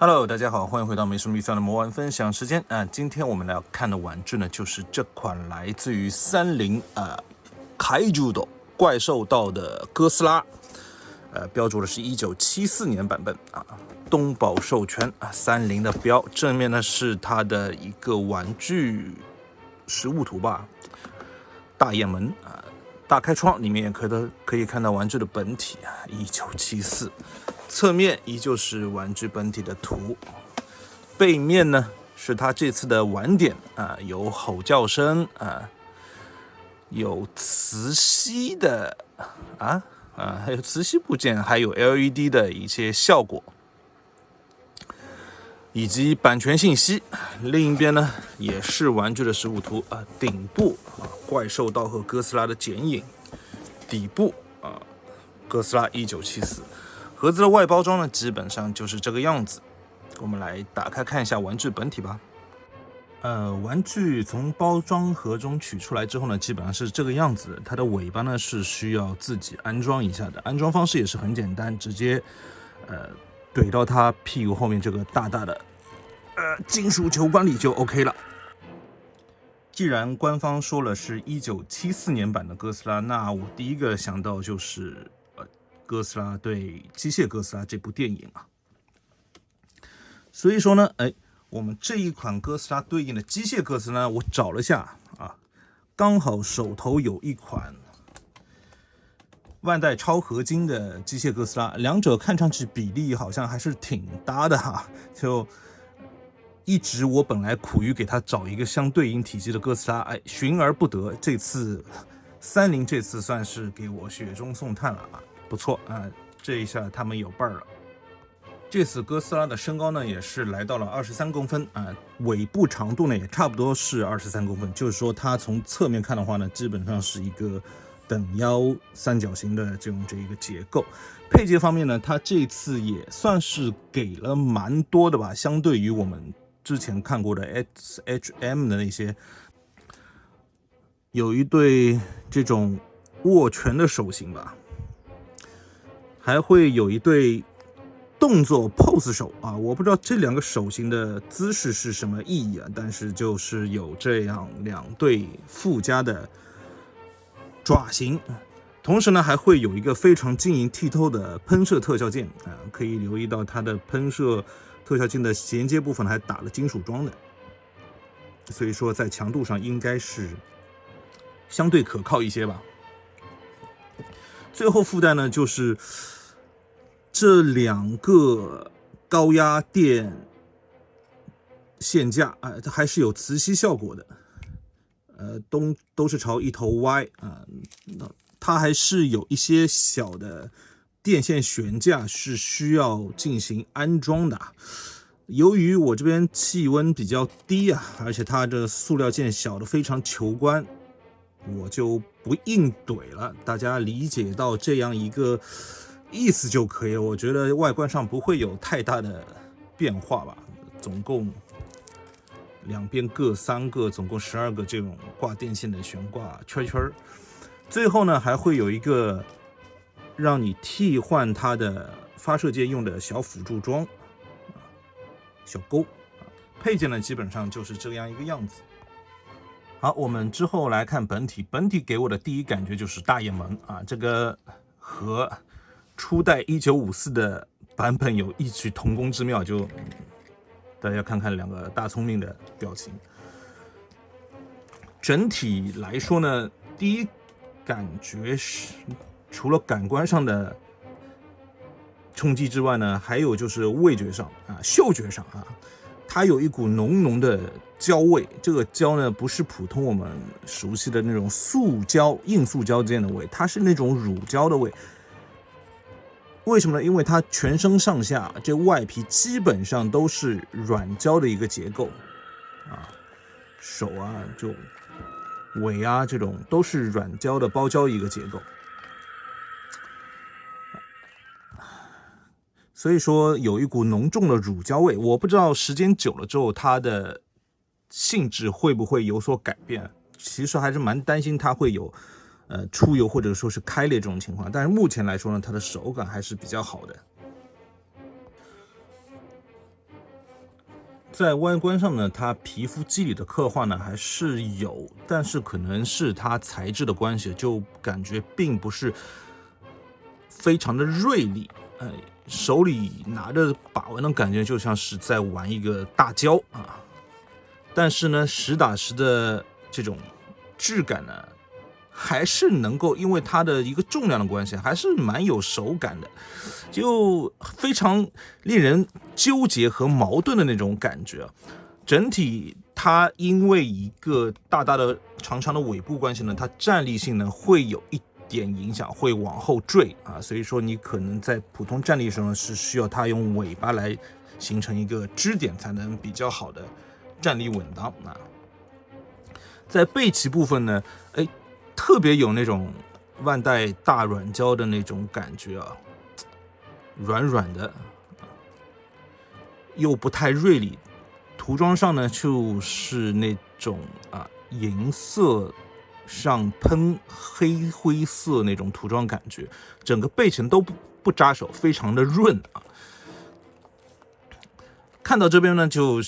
Hello，大家好，欢迎回到美术秘算的魔玩分享时间啊！今天我们要看的玩具呢，就是这款来自于30Kaiju的怪兽道的哥斯拉，标注的是1974年版本啊，东宝授权啊，30的标，正面呢是它的一个玩具实物图吧，大雁门啊，大开窗，里面也可以看到玩具的本体啊，1974。侧面依旧是玩具本体的图，背面呢是它这次的玩点啊，有吼叫声啊，有磁吸的还有磁吸部件，还有 LED 的一些效果，以及版权信息。另一边呢也是玩具的实物图啊，顶部啊怪兽道和哥斯拉的剪影，底部啊哥斯拉1974。盒子的外包装呢，基本上就是这个样子。我们来打开看一下玩具本体吧。玩具从包装盒中取出来之后呢，基本上是这个样子。它的尾巴呢是需要自己安装一下的，安装方式也是很简单，直接怼到它屁股后面这个大大的金属球管里就 OK 了。既然官方说了是1974年版的哥斯拉，那我第一个想到就是哥斯拉对机械哥斯拉这部电影啊，所以说呢，我们这一款哥斯拉对应的机械哥斯拉，我找了下啊，刚好手头有一款万代超合金的机械哥斯拉，两者看上去比例好像还是挺搭的哈，就一直我本来苦于给它找一个相对应体积的哥斯拉，寻而不得，这次30这次算是给我雪中送炭了啊。不错啊，这一下他们有伴儿了。这次哥斯拉的身高呢，也是来到了23公分啊，尾部长度呢也差不多是23公分，就是说它从侧面看的话呢，基本上是一个等腰三角形的这一个结构。配件方面呢，它这次也算是给了蛮多的吧，相对于我们之前看过的 SHM 的那些，有一对这种握拳的手型吧。还会有一对动作 pose 手啊，我不知道这两个手型的姿势是什么意义啊，但是就是有这样两对附加的爪型，同时呢还会有一个非常晶莹剔透的喷射特效键啊，可以留意到它的喷射特效键的衔接部分还打了金属桩的，所以说在强度上应该是相对可靠一些吧。最后附带呢，就是这两个高压电线架它还是有磁吸效果的，都是朝一头歪啊，它还是有一些小的电线悬架是需要进行安装的。由于我这边气温比较低啊，而且它的塑料件小的非常球关，我就不硬怼了，大家理解到这样一个意思就可以了。我觉得外观上不会有太大的变化吧，总共两边各3个，总共12个这种挂电线的悬挂圈圈。最后呢，还会有一个让你替换它的发射键用的小辅助桩，小钩。配件呢，基本上就是这样一个样子。好，我们之后来看本体。本体给我的第一感觉就是大雁门啊，这个和初代1954的版本有异曲同工之妙，就大家看看两个大聪明的表情。整体来说呢，第一感觉是除了感官上的冲击之外呢，还有就是味觉上啊、嗅觉上啊，它有一股浓浓的胶味，这个胶呢不是普通我们熟悉的那种塑胶、硬塑胶之间的味，它是那种乳胶的味。为什么呢？因为它全身上下这外皮基本上都是软胶的一个结构啊，手啊、就尾啊这种都是软胶的包胶一个结构。所以说有一股浓重的乳胶味，我不知道时间久了之后它的性质会不会有所改变。其实还是蛮担心它会有出油或者说是开裂这种情况，但是目前来说呢，它的手感还是比较好的。在外观上呢，它皮肤肌理的刻画呢还是有，但是可能是它材质的关系，就感觉并不是非常的锐利，手里拿着把玩的感觉就像是在玩一个大胶啊。但是呢，实打实的这种质感呢，还是能够因为它的一个重量的关系，还是蛮有手感的，就非常令人纠结和矛盾的那种感觉。整体它因为一个大大的长长的尾部关系呢，它站立性呢会有一点影响，会往后坠啊，所以说你可能在普通站立的时候呢，是需要它用尾巴来形成一个支点，才能比较好的站立稳当啊。在背鳍部分呢，特别有那种万代大软胶的那种感觉啊，软软的，又不太锐利。涂装上呢，就是那种银色上喷黑灰色那种涂装感觉，整个背鳍都不扎手，非常的润啊。看到这边呢，就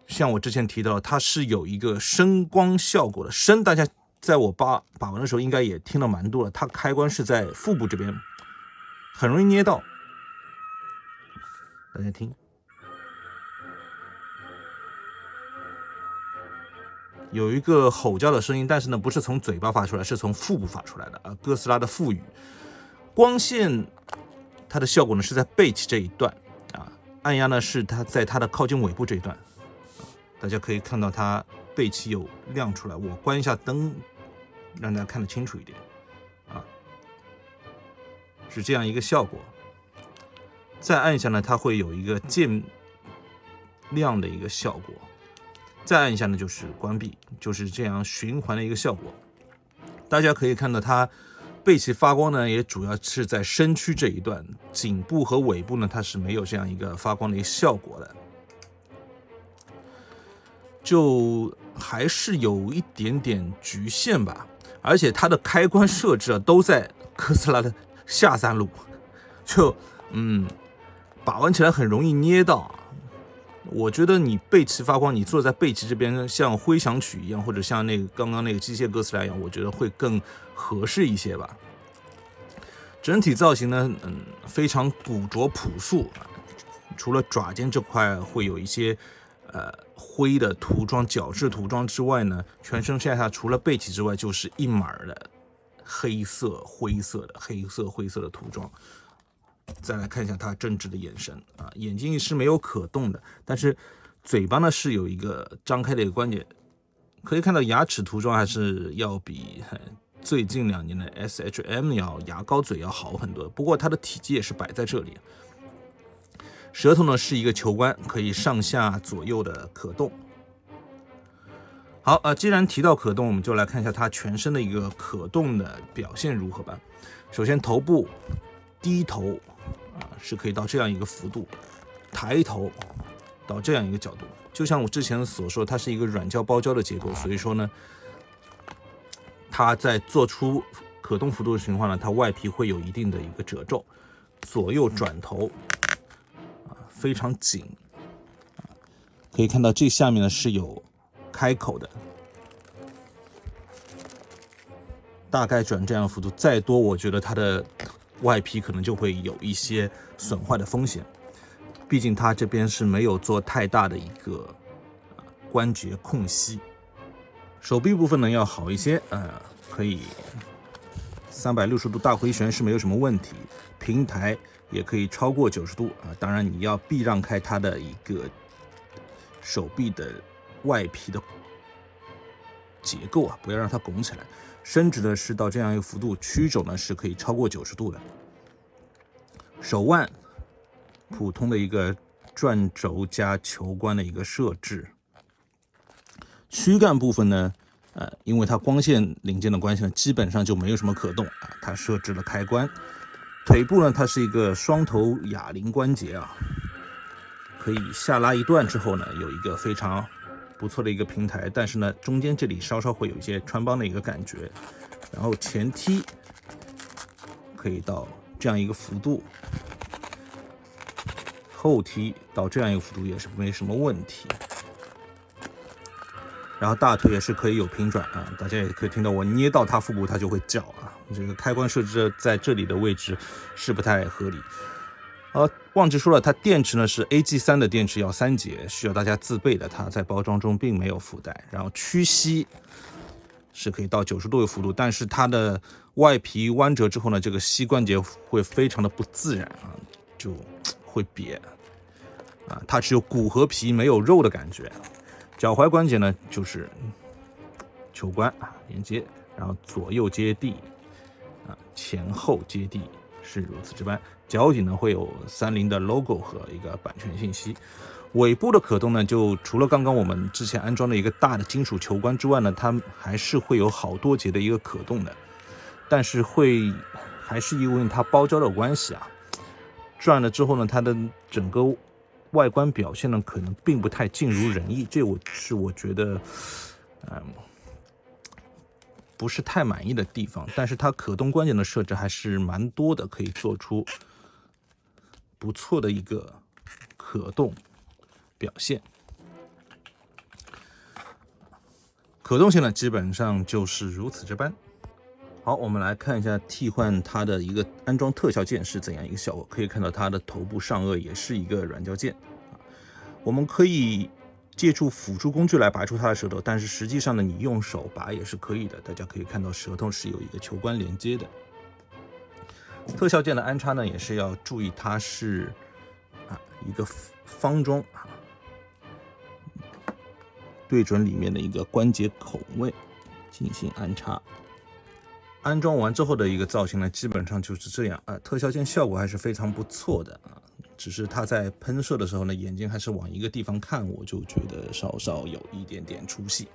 像我之前提到，它是有一个声光效果的。声，大家在我把玩的时候应该也听到蛮多了。它开关是在腹部这边，很容易捏到。大家听，有一个吼叫的声音，但是呢，不是从嘴巴发出来，是从腹部发出来的啊。哥斯拉的腹语，光线它的效果呢是在背鳍这一段啊，按压呢是它在它的靠近尾部这一段。大家可以看到它背鳍有亮出来，我关一下灯，让大家看得清楚一点啊，是这样一个效果。再按一下呢，它会有一个渐亮的一个效果。再按一下呢，就是关闭，就是这样循环的一个效果。大家可以看到它背鳍发光呢，也主要是在身躯这一段，颈部和尾部呢，它是没有这样一个发光的一个效果的。就还是有一点点局限吧，而且它的开关设置都在哥斯拉的下三路，就把玩起来很容易捏到。我觉得你背鳍发光，你坐在背鳍这边，像灰翔曲一样，或者像那个刚刚那个机械哥斯拉一样，我觉得会更合适一些吧。整体造型呢，非常古拙朴素，除了爪尖这块会有一些灰的涂装、角质涂装之外呢，全身上下除了背鳍之外，就是一码的黑色、灰色的涂装。再来看一下它正直的眼神啊，眼睛是没有可动的，但是嘴巴呢是有一个张开的一个关节。可以看到牙齿涂装还是要比最近2年的 SHM 牙膏嘴要好很多，不过它的体积也是摆在这里。舌头呢是一个球冠，可以上下左右的可动。好既然提到可动，我们就来看一下它全身的一个可动的表现如何吧。首先头部低头是可以到这样一个幅度，抬头到这样一个角度。就像我之前所说，它是一个软胶包胶的结构，所以说呢，它在做出可动幅度的情况呢，它外皮会有一定的一个褶皱。左右转头非常紧，可以看到这下面呢是有开口的，大概转这样的幅度，再多我觉得它的外皮可能就会有一些损坏的风险，毕竟它这边是没有做太大的一个关节空隙。手臂部分呢要好一些，可以360度大回旋是没有什么问题，平台也可以超过90度当然你要避让开它的一个手臂的外皮的结构不要让它拱起来。伸直的是到这样一个幅度，曲肘呢是可以超过90度的。手腕普通的一个转轴加球冠的一个设置。躯干部分呢，因为它光线零件的关系呢，基本上就没有什么可动它设置了开关。腿部呢，它是一个双头哑铃关节可以下拉一段之后呢，有一个非常不错的一个平台，但是呢，中间这里稍稍会有一些穿帮的一个感觉。然后前踢可以到这样一个幅度，后踢到这样一个幅度也是没什么问题。然后大腿也是可以有平转啊，大家也可以听到我捏到它腹部它就会叫啊。这个开关设置在这里的位置是不太合理。忘记说了，它电池呢是 AG3 的电池，要3节，需要大家自备的，它在包装中并没有附带。然后屈膝是可以到90度的幅度，但是它的外皮弯折之后呢，这个膝关节会非常的不自然啊，就会瘪啊，它只有骨和皮没有肉的感觉。脚踝关节呢就是球关啊连接，然后左右接地啊，前后接地是如此这般。脚底呢会有30的 logo 和一个版权信息。尾部的可动呢，就除了刚刚我们之前安装的一个大的金属球关之外呢，它还是会有好多节的一个可动的，但是还是因为它包胶的关系啊，转了之后呢，它的整个外观表现呢，可能并不太尽如人意，这是我觉得，不是太满意的地方。但是它可动关节的设置还是蛮多的，可以做出不错的一个可动表现。可动性呢，基本上就是如此这般。好，我们来看一下替换它的一个安装特效键是怎样一个效果。可以看到它的头部上颚也是一个软胶键，我们可以借助辅助工具来拔出它的舌头，但是实际上呢，你用手拔也是可以的。大家可以看到舌头是有一个球关连接的。特效键的安插呢，也是要注意它是一个方桩对准里面的一个关节孔位进行安插。安装完之后的一个造型呢，基本上就是这样特效键效果还是非常不错的只是它在喷射的时候呢，眼睛还是往一个地方看，我就觉得稍稍有一点点出戏。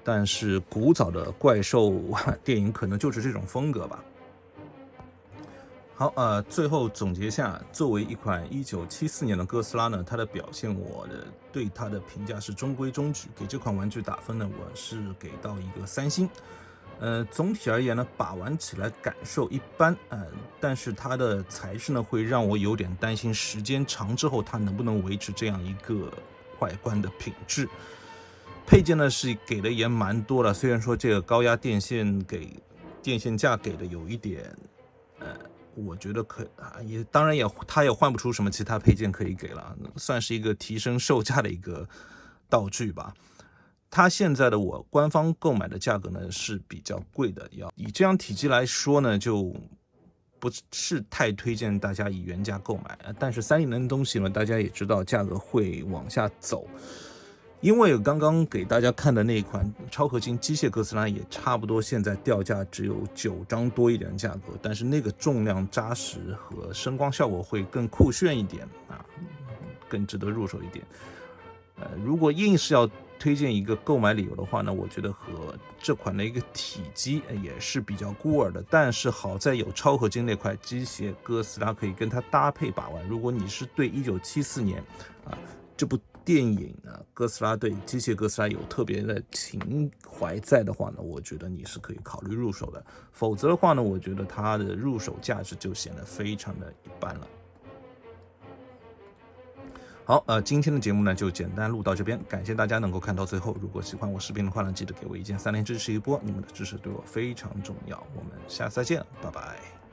但是古早的怪兽电影可能就是这种风格吧。好最后总结下，作为一款1974年的哥斯拉呢，它的表现我对它的评价是中规中矩。给这款玩具打分呢，我是给到一个3星。总体而言呢，把玩起来感受一般，但是它的材质呢，会让我有点担心，时间长之后它能不能维持这样一个外观的品质。配件呢是给的也蛮多了，虽然说这个高压电线架给的有一点，我觉得当然它也换不出什么其他配件可以给了，算是一个提升售价的一个道具吧。它现在的我官方购买的价格呢是比较贵的，以这样体积来说呢，就不是太推荐大家以原价购买。但是3.0的东西呢，大家也知道价格会往下走，因为刚刚给大家看的那一款超合金机械哥斯拉也差不多，现在掉价只有9张多一点的价格，但是那个重量扎实和声光效果会更酷炫一点更值得入手一点。如果硬是要推荐一个购买理由的话呢，我觉得和这款的一个体积也是比较孤耳的，但是好在有超合金那块机械哥斯拉可以跟它搭配把玩。如果你是对1974年这部电影哥斯拉对机械哥斯拉有特别的情怀在的话呢，我觉得你是可以考虑入手的。否则的话呢，我觉得它的入手价值就显得非常的一般了。好，今天的节目呢就简单录到这边，感谢大家能够看到最后。如果喜欢我视频的话呢，记得给我一键3连支持一波，你们的支持对我非常重要。我们下次再见，拜拜。